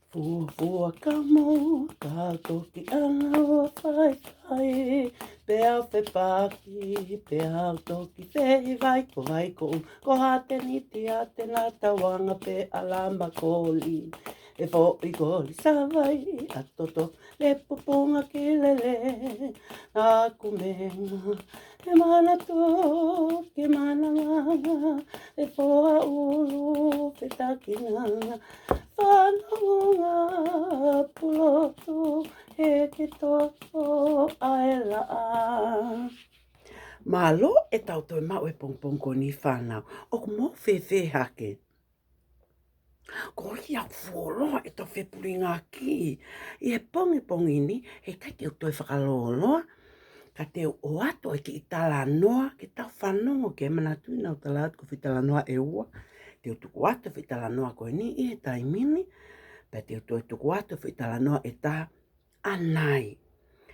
Fua ka mo, ka toki ana o whai whai. Pea whe pāki, pea toki whehi vai ko. Ko hate ni te a te nā tawanga pe alama koli. E fo I koli sawai, a toto le poponga ki lele. Nā kumenga, e mana tō, ke mana nganga. E foa ulu, pe takinanga. Whanonga puloto he ke toko aela a. Malo e tau toi mau e pongpong ko ni whanau. O ku mo whewhe hake. Ko hi au fuoloa e tau whepuri ngā ki. I he pongi ni he kai te toi whakaloloa. Ka te o ato e ki I tala noa ke tau whanongo ke manatu I nau tala atu ko whitala noa e ua. Te utuku ato whitala noa koe ni I he taimini. Pea te toi tuku atu whitala noa e tā anai.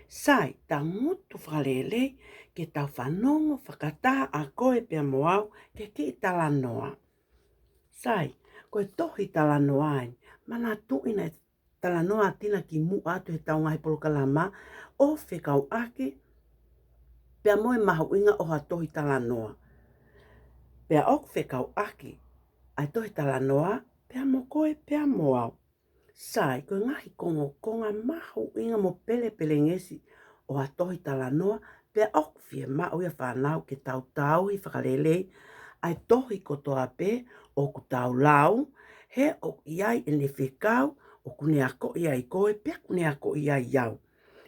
Sai, ta mutu whalele ke tau whanongo whakatā a koe pia moau ke ki tala noa. Sai, koe tohi tala noa ai. Mana tuina e tala noa tina ki mu atu he tau ngai polokalama o whekau ake pia moe mahu inga o ha tohi tala noa. Pea ok whekau ake ai tohi tala noa pia mo koe pia moau. Sai, koe ngahi konga mahu inga mo pele ngesi o a tohi tala noa, pea ok fie mau ia whanau ke tau I whakalele, ai tohi kotoa pe o ku tau lau, he o iai e ne whekau, o kune ako iai koe, pea kune ako iai iau.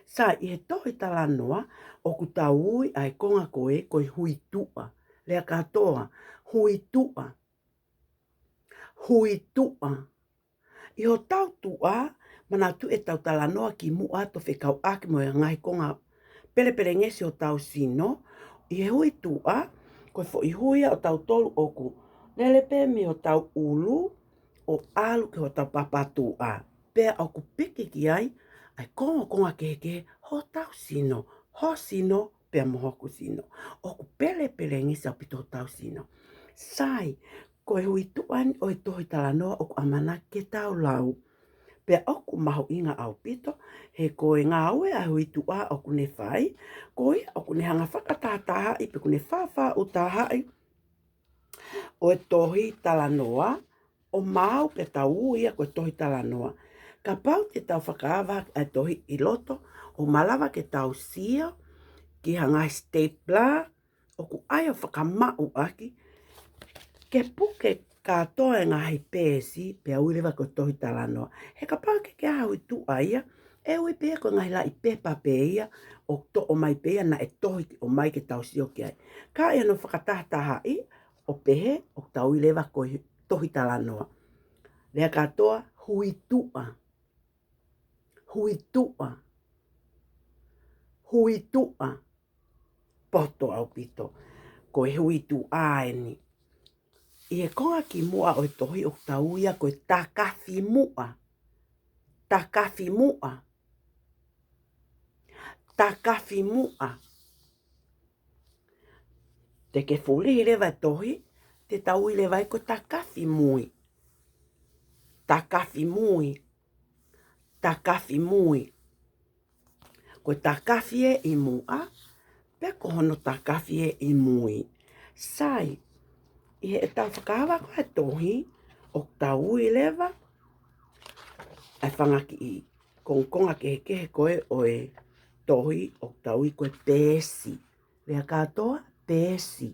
Sai, I he tohi tala noa, o ku tau ui ai konga koe hui tua, lea katoa, hui tua. I ho tau tua, mana tu e tau tala noa ki mu ato whekau ake mo e ngai konga pele ngesi o tau sino. I he hui tua, koe fo I huia o tau tolu oku. Lelepe me o tau ulu, o alu ke o tau papatua. Pea oku piki ki ai konga keke ho tau sino. Ho sino, pea mohoku sino. Oku pele ngesi o pito tau sino. Sai, koe hui tuan o I tohi tala noa oku amana ke tau lau. Pea oku mahu inga au pito, he koe ngā ue a hui tua oku ne whai, koe oku ne hanga whakatataha I pe kune whawha o tahai o e tohi tala noa, o mau ke tau uia koe tohi tala noa. Ka pau te tau whakaawa a tohi I loto, o malawa ke tau sia, ki hanga stapler, oku ai o whakamau aki, ke puke katoa e ngahi pēsi, pea uilewa ko tohi tala noa. He ka pāke ke ahui tu aia, e ui pēa ko ngahi la I pepa pēia, o to o mai pēia na e tohi o mai ke tau sio ki ai. Ka ia no whakatahtaha I, o pehe, o tau uilewa ko tohi tala noa. Lea katoa, hui tua. Poto au pito, ko e hui tu aeni. I he konga ki mua o e tohi o tauia ko e takawhi mua. Te ke fuli I lewa tohi, te tau I lewa I ko takawhi mui. Ko takawhi e I mua, pea ko hono takawhi e I mui. Sai, I he tau whakahawa ko e tohi, o tau I lewa, ai whangaki I konga kehe koe o e tohi, o tau I koe pēsi. Lea katoa, pēsi.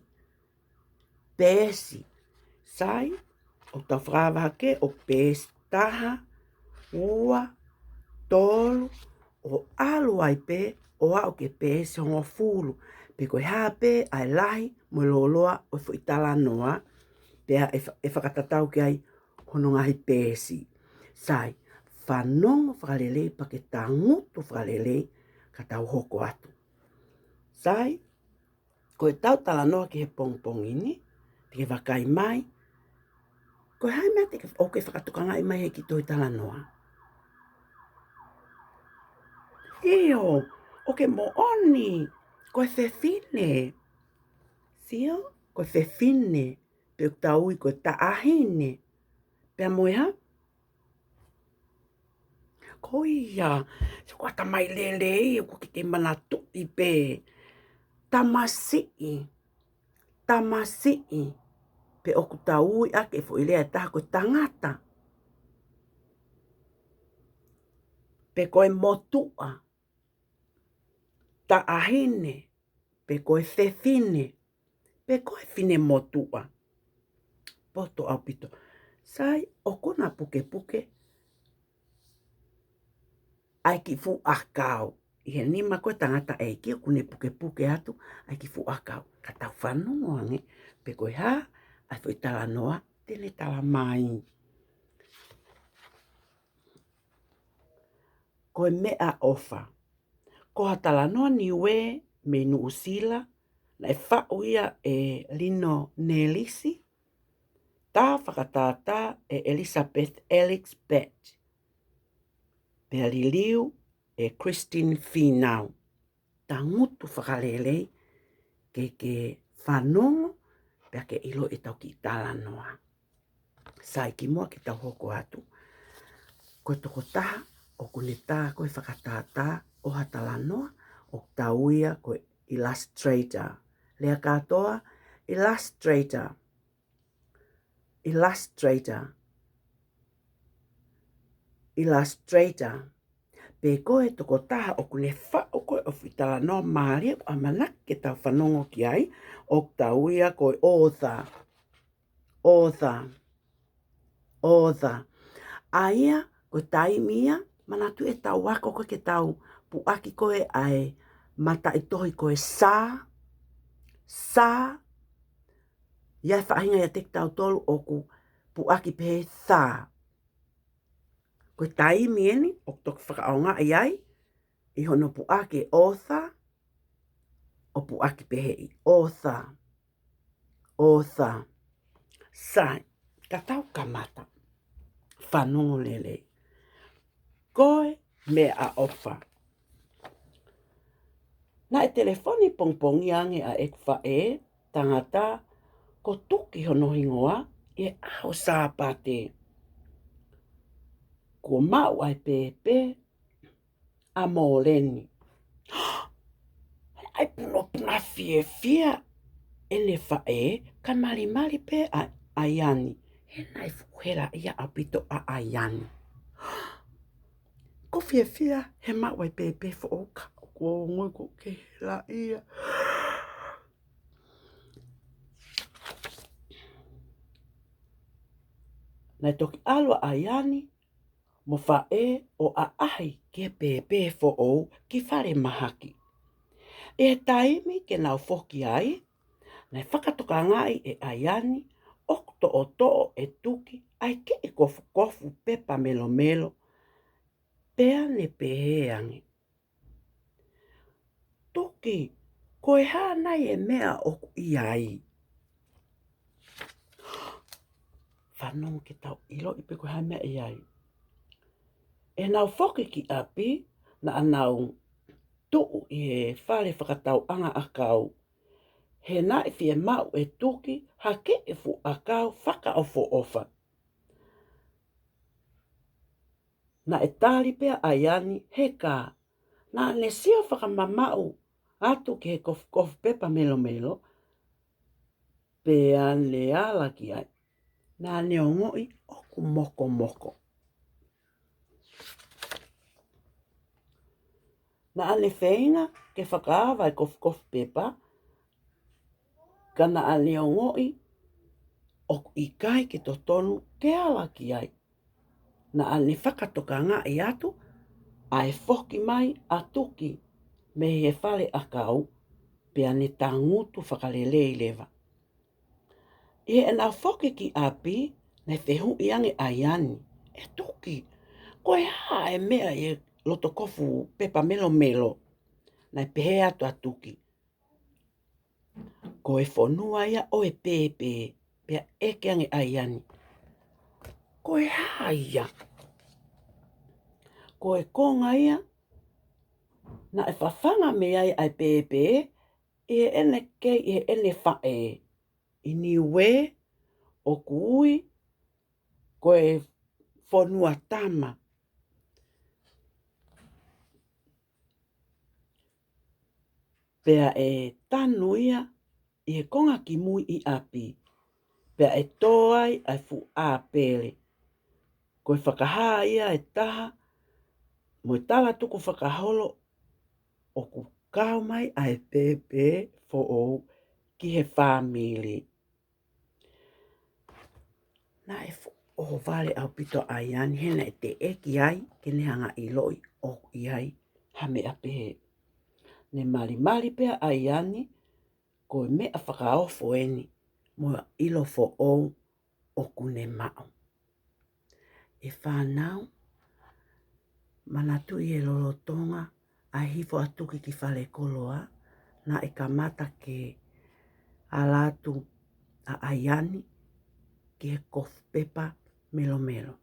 Sai, o tau whakahawa ke o pēsi taha, ua, tolu, o alu ai pē, o au ke pēsi hongo fulu. Pe koe hape, ai lahi, mo loloa, o whaitala noa, pea e whakatatau ki ai hono ngahi pēsi. Sai, whanongo whakalele pa ke tangutu whakalele ka tau hoko atu. Sai, koe tau tala noa ki he pongpongi ni, te ke wakai mai, koe hai mea te ke oke whakatukanga I mai he ki toi tala noa. Io, oke mo oni, koe whewhine. Sio, koe whewhine, pe tau I koe taahine. Pea moe ha? koia. So ko ta mai lele ko ki te mana tu I pe. Tamasi. Pe o ku tau I ake fo ilea ta ko tangata. Pe koe motua. Ta ahine. Pe koe fefine. Pe koe fine motua. Poto au pito. Sai o kona puke. Ai ki fu akau. I he nima koe tangata e ki o kune puke atu. Ai ki fu akau. Ka tau whanongo ange. Pe koe ha. Ai fo I tala noa. Tene tala mai. Koe mea ofa. Ko ha tala noa niwe me Nuusila. Na e whao ia e Lino Nelisi. Tā whakatata e Elizabeth Elix Bet. Pea Liliu e Christine Finau. Tā ngutu whakalelei ke whanongo pea ke ilo e tau ki tala noa. Sai ki mua ki tau hoko atu. Koe toko taha o kune tā koe whakatata o hatala noa o tauia koe illustrator. Lea katoa illustrator. Pe koe toko taha o kune whao koe o whitala noa maari o amanak ke tau whanongo ki ai o tauia koe author. Aia koe taimia manatu e tau wako koe ke tau puaki koe ai mata I tohi koe sa. Iai whaahinga ia tek tau tolu o ku puaki pehe sa. Koe taimi eni, o tok whakaonga ai, I hono puaki author, o puaki pehe I author. Sai, ka tau kamata. Whanongo lele. Koe mea a ofa. Na e telefoni pongpongi ange a ek whae, tangata, ko tuki hono hingoa, e ao sāpate. Ko mau ai pepe, a mōleni. Ai puna fia. Ele whae, ka mali pe a aiani. He nai fuhera ia apito a aiani. Ko fia, he mau ai pepe fo o ka. Ko ngoi ko ke la ia. Nai toki alwa aiani, mo whae o a ahi ke pepe fo o ki whare mahaki. E taimi ke nau foki ai, nai whakatoka ngai e aiani, okto o to'o e tuki, ai ke e kofu pepa melo, pea ne peheangi. Tuki, koe hānai e mea oku iai. Whanongo ke tau ilo I pe koe hai mea iai. E nau foki ki api, na anau tuu I he whare whakatau anga akau. He nai fie mau e tuki, ha ke e fu akau whaka ofo ofa. Na e tāli pea aiani he kā. Na ne sio whakamamau atu ki he kofu pepa melo, pea le ala ki ai. Na ne o ngoi oku moko. Na ane whainga ke whakaawa e kofu pepa, ka na ane o ngoi oku I kai ke totonu ke ala ki ai. Na ane whakatoka ngā I atu, ai foki mai a tuki me he whale akau, pea ne tā ngutu whakalelei lewa. I e nā foki ki api, nei whehu I ange aiani, e tuki, koe haa e mea e loto kofu pepa melo, nei pehe atu a tuki. Koe whonua ia o e pepe, pea eke ange aiani. Koe haa ia. Koe konga ia, na e whawhanga me ai pepe, I e ene kei I e ene whae. I niwe, o kui, koe whonua tama. Pea e tanu ia i he konga ki mui i api. Pea e toai ai fu a pele. Koe whakaha ia e taha, mo e tala tuku whakaholo o ku kau mai ai pepe fo ou ki he whamili. Na e o vale au pito ai ani hena e te eki ai ke ne hanga i loi o i ai hame a pehe. Ne mali mali pea ai ani ko e mea whakaofo eni mo ilo fo ou o kune mao. E whanau manatu i e lolotonga a hifo atuki ki whale koloa na e kamata ke alatu a ai ani ki he kof pepa melo melo.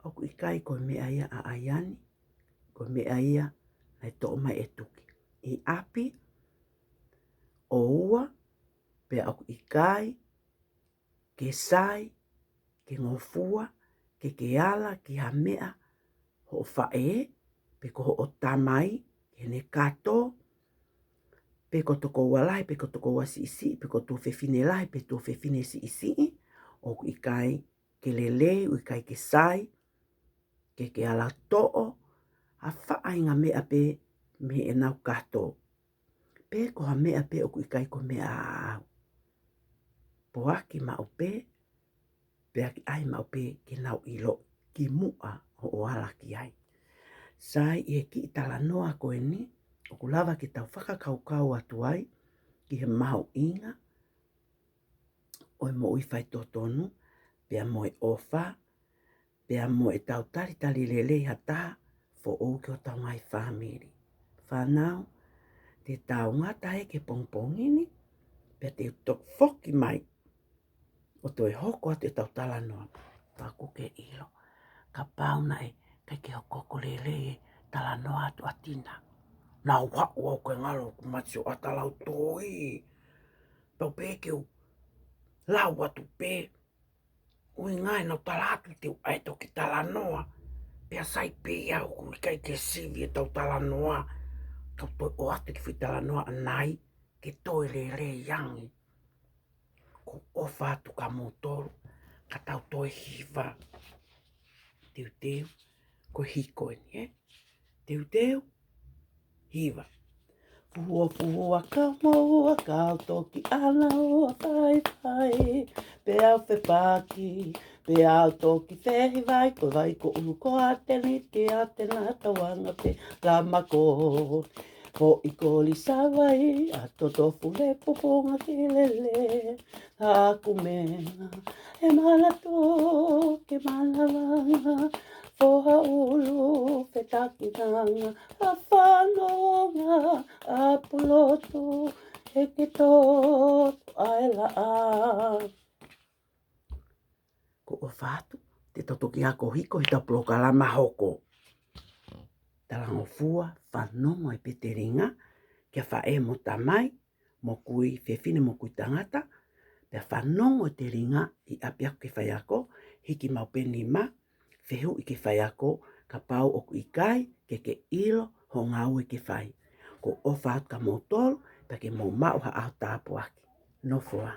Oku i kai ko mea ia a aiani, ko mea ia ai tō mai e tuki. I api, o ua, pe aku i kai, ke sai, ke ngofua, ke ala, ki ha mea, ho whae, pe ko o tamai, ke ne kato, pe ko toko walai, pe ko toko wasi isi, pe ko tō whewhine lai, pe tō whewhine si isi, oku i kai, ke lele, ui kai ke sai, ke ala to'o, a whaai ngā mea pe me e nau kato. Pe ko ha mea pe o kui kai ko mea au. Po aki mau pe aki ai mau pe ke nau ilo ki mua o ala ki ai. Sai e ki i tala noa ko e ni, o ku lava ki tau whakakaukau atu ai, ki he mau inga, o e mo ui whai totonu, pea mo e ofa, pea mo e tau tali lelei hataha, fo ou ki o tau ngai whamiri. Whanau, te tau ngata e ke pongpongini, pe te tok foki mai, o toi hoko atu e tau tala noa. Paku ke ilo, ka pauna e kai ke hoko lele e tala noa atu atina. Nā wak wau koe ngalo ku matio atalau toi. Pau pe ke u lau atu pe, ui ngai nau tala atu te u aito ki tala noa. Pea sai pe au ku kai ke sivi e tau tala noa. Tau toi o atu ki fui tala noa anai, ke toi lele yangi. Ko ofa atu ka motoru, ka tau toi hiva. Teu, ko hiko ni, Teu, hiva. Fuhua ka moa, ka toki ana o whai, pe au whepaki, pe au toki whehi vai, ko vai ko uko ateni, te atena tawanga pe lamako. Ko i ko li sawai, a toto fule poponga ki lele, haku mena, e malato, ke malawanga, foha ulu, fetaki nanga, a whanonga, a puloto, e ke toto aela a. Ko o whātu, te toto ki hako hiko, he tau ploka lama hoko. Talango fua, whanonga i peteringa, kia whae mo tamai, mo kui whewhine mo kui tangata, pia whanonga te ringa i apiako ki whaiako, hiki mau peni ma, whehu i ki whaiako, ka pau o kui kai, ke ilo, ho ngau i ki whai. Ko o whaat ka motol, pa ke mo mau ha au tāpuaki. No fua.